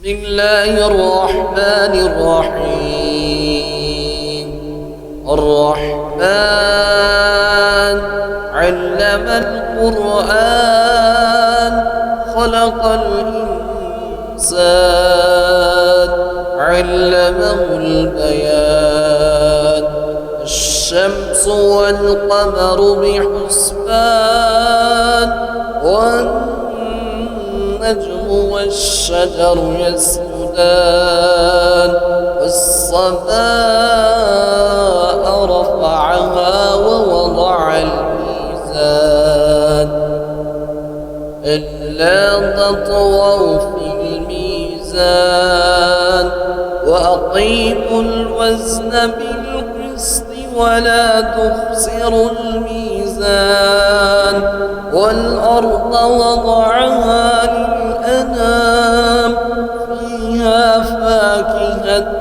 بسم الله الرحمن الرحيم. الرحمن علم القرآن خلق الإنسان علمه البيان. الشمس والقمر بحسبان والنجم والشجر يسجدان. والسماء رفعها ووضع الميزان ألا تطغوا في الميزان وأقيموا الوزن بالقسط ولا تخسروا الميزان. والأرض وضعها للأنام فيها فاكهة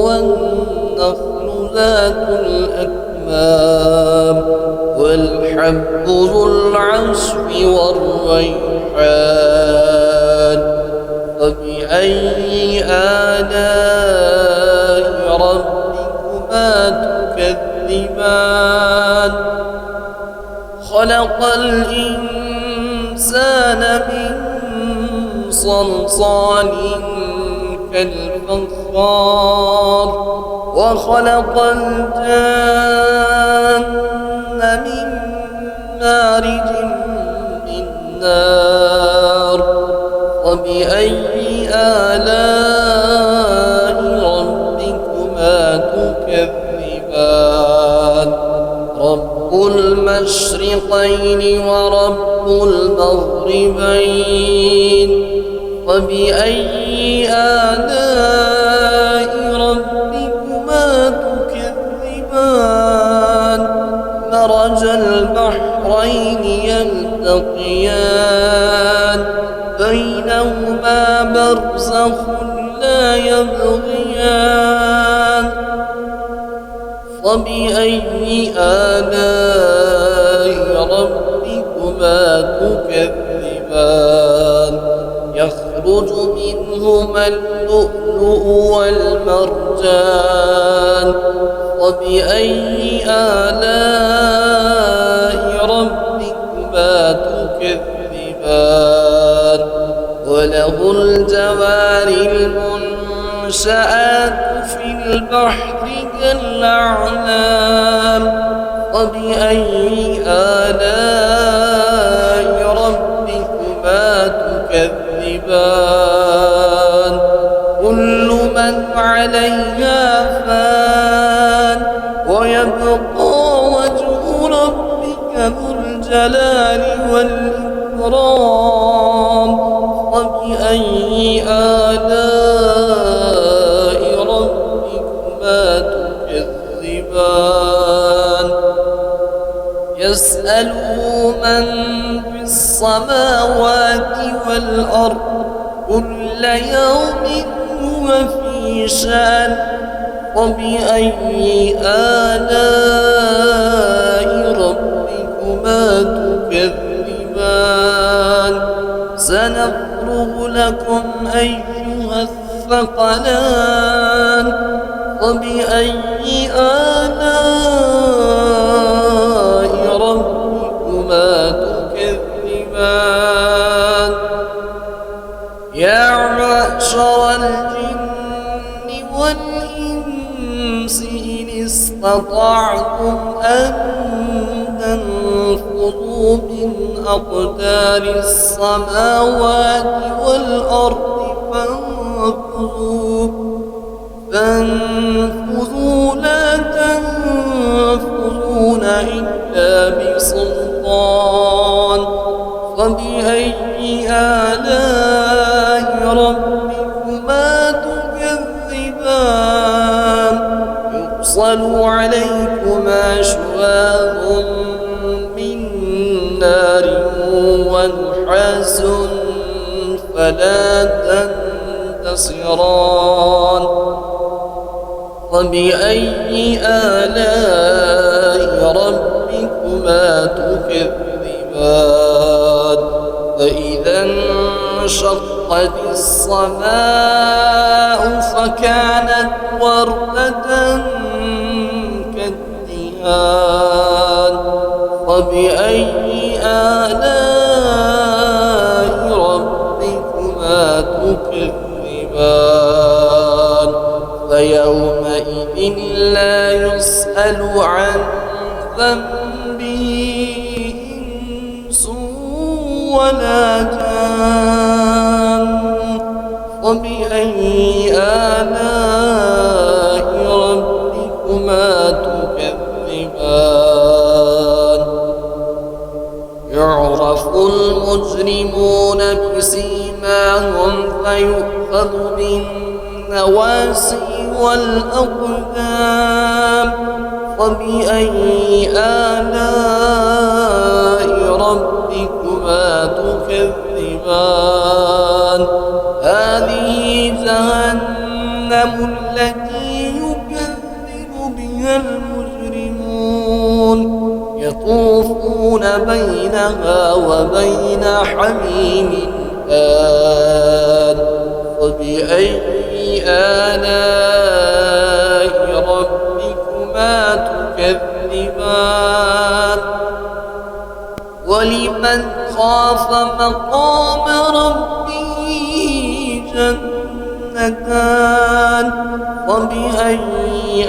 والنخل ذات الأكمام والحب ذو العصف والريحان. فبأي آلاء ربكما تكذبان؟ خلق الإنسان من صلصال كالفخار وخلق الجن من مارج من نار. وبأي آلاء ربكما تكذبان؟ رب المشرقين ورب المغربين. وبأي آلاء ربكما تكذبان؟ مرج البحرين يلتقيان بينهما برزخ لا يبغيان. فبأي آلاء ربكما تكذبان؟ يخرج منهما اللؤلؤ والمرجان. وبأي آلاء ربكما تكذبان؟ وله الجوار المنشآت في البحر كالأعلام. وبأي آلاء ربكما تكذبان؟ كل من عليها فان ويبقى وجه ربك ذو الجلال والإكرام. وبأي آلاء ربكما تكذبان؟ يسأله من في السماوات والأرض كل يوم هو في شأن. وبأي آلاء ربكما تكذبان؟ سنفرغ لكم أيها الثقلان. وبأي آلاء ربكما تكذبان؟ يا معشر الجن والإنس إن استطعتم أن تنفذوا من أقدار السماوات والأرض فانفذوا لا تنفذون إلا بسلطان. فبأي آلاء ربكما تكذبان؟ يرسل عليكما شواظ من نار ونحاس فلا تنتصران. وبأي آلاء ربكما تكذبان؟ فإذا انشق وانشقت السماء فكانت وردة كالدهان فبأي آلاء ربكما تكذبان فيومئذ لا يسأل عن ذنبه إنس ولا جان فبأي آلاء ربكما تكذبان يعرف المجرمون بسيماهم فيؤخذ بالنواسي والأقدام فبأي آلاء ربكما تكذبان هذه جهنم التي يكذب بها المجرمون يطوفون بينها وبين حميم آن فبأي آلاء ربكما تكذبان ولمن خاف مقام ربه جنتان فبأي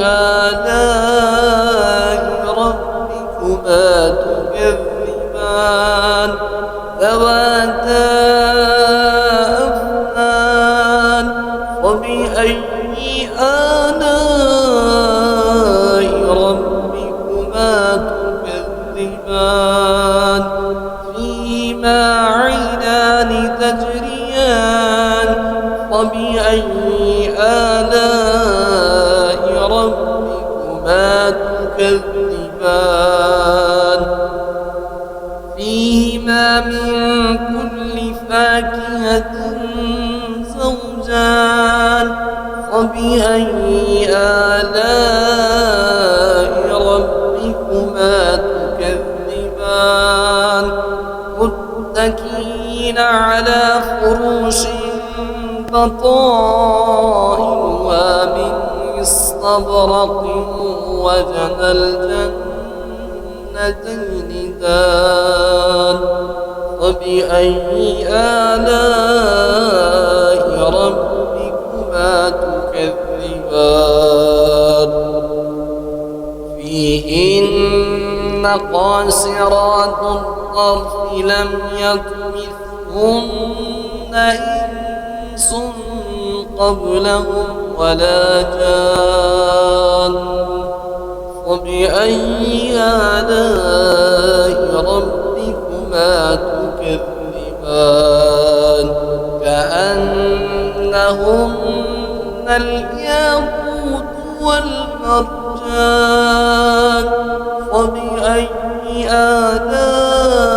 آلاء ربكما تكذبان ذواتا أفنان فبأي آلاء ربكما تكذبان فيهما عينان تجريان فبأي آلاء ربكما تكذبان فيهما من كل فاكهة زوجان فبأي آلاء ربكما تكذبان متكئين على فروش بطائنها من استبرق وجنى الجنتين دان فبأي آلاء ربكما تكذبان فيهن قاصرات الطرف لم يطمثهن إنس قبلهم ولا جان فبأي آلاء ربكما تكذبان كأنهن الياقوت والمرجان فبأي آلاء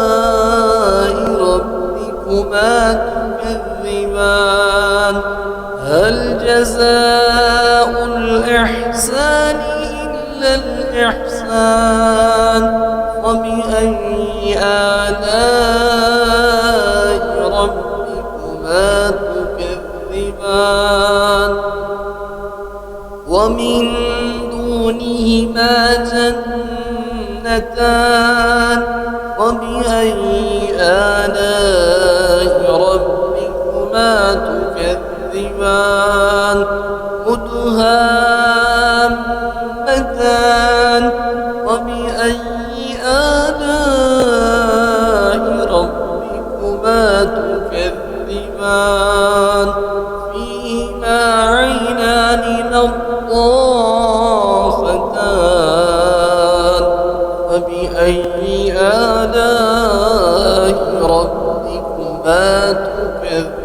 ربكما تكذبان هل جزاء الإحسان إلا الإحسان فبأي آلاء ربكما تكذبان ومن دونهما جنتان فبأي آلاء ربكما تكذبان مدهامتان فبأي آلاء ربكما تكذبان فيهما عينان نضاختان فبأي آلاء ربكما تكذبان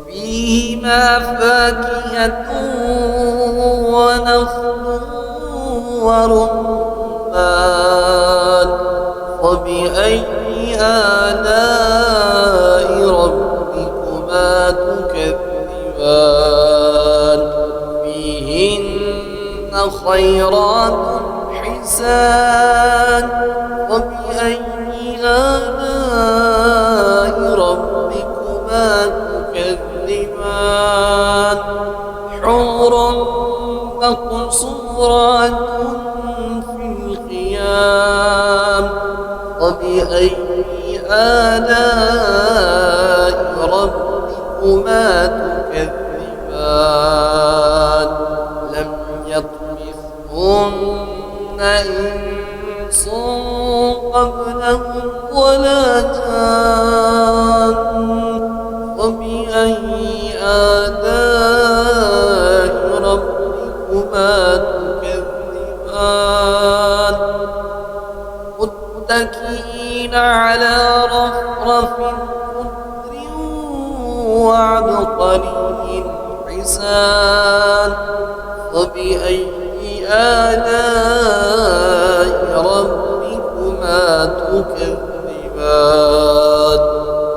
فيهما فاكهة ونخل ورمان فبأي آلاء ربكما تكذبان فيهن خيرات حسان فبأي آلاء ربكما تكذبان حور مقصورات في الخيام فبأي آلاء ربكما تكذبان لم يطمثهن إنس قبلهم ولا جان فبأي آلاء ربكما تكذبان متكئين على رفرف خضر وعبقري حسان فبأي آلاء ربكما تكذبان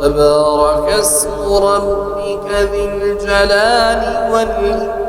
تبارك اسم ربك ذي الجلال والإكرام